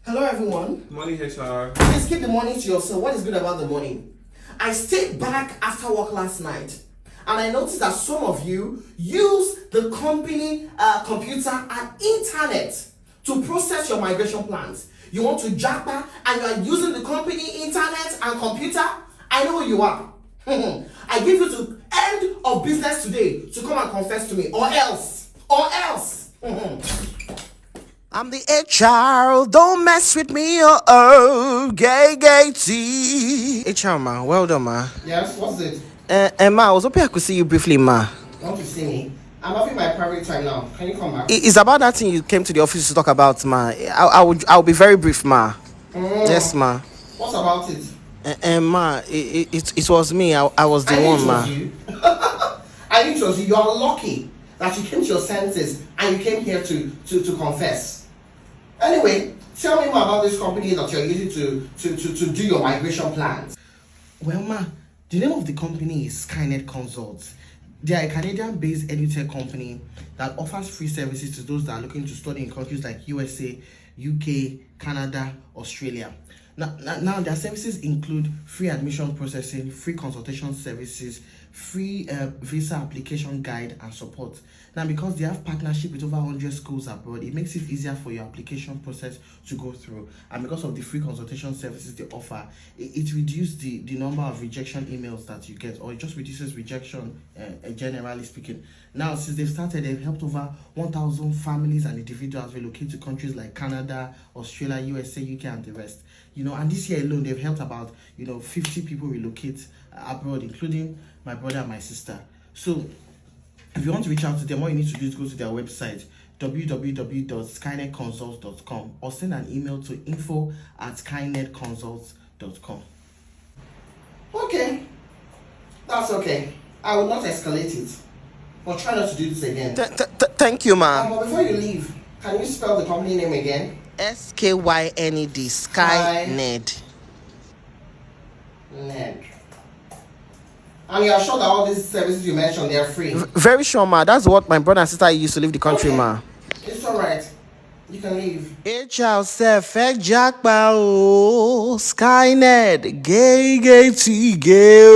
Hello everyone. Morning HR. Please keep the morning to yourself. What is good about the morning? I stayed back after work last night and I noticed that some of you use the company computer and internet to process your migration plans. You want to JAPA and you are using the company internet and computer? I know who you are. I give you to end of business today to come and confess to me or else. I'm the HR, don't mess with me, gay tea. HR, ma, well done, ma. Yes, what's it? Ma, I was hoping I could see you briefly, ma. You want to see me? I'm having my private time now. Can you come back? It's about that thing you came to the office to talk about, ma. I'll be very brief, ma. Yes, ma. What about it? Ma, it was me. I was the one, ma. I think it was you. You are lucky that you came to your senses and you came here to confess. Anyway, tell me more about this company that you're using to do your migration plans. Well, ma, the name of the company is SKYNED Consults. They are a Canadian-based edutech company that offers free services to those that are looking to study in countries like USA, UK, Canada, Australia. Now their services include free admission processing, free consultation services, free visa application guide and support. Now, because they have partnership with over 100 schools abroad, it makes it easier for your application process to go through. And because of the free consultation services they offer, it reduces the number of rejection emails that you get, or it just reduces rejection, generally speaking. Now, since they've started, they've helped over 1,000 families and individuals relocate to countries like Canada, Australia, USA, UK, and the rest. And this year alone, they've helped about 50 people relocate abroad, including my brother and my sister. So if you want to reach out to them, all you need to do is go to their website www.skynedconsults.com or send an email to info@skynedconsults.com. Okay, that's okay. I will not escalate it, but try not to do this again. Thank you, ma. But before you leave, can you spell the company name again? SKYNED, SKYNED. Ned. And you are sure that all these services you mentioned, they are free? Very sure, ma. That's what my brother and sister used to leave the country, Okay. ma. It's alright. You can leave. HR self, JAPA, SKYNED, gay tea, gay.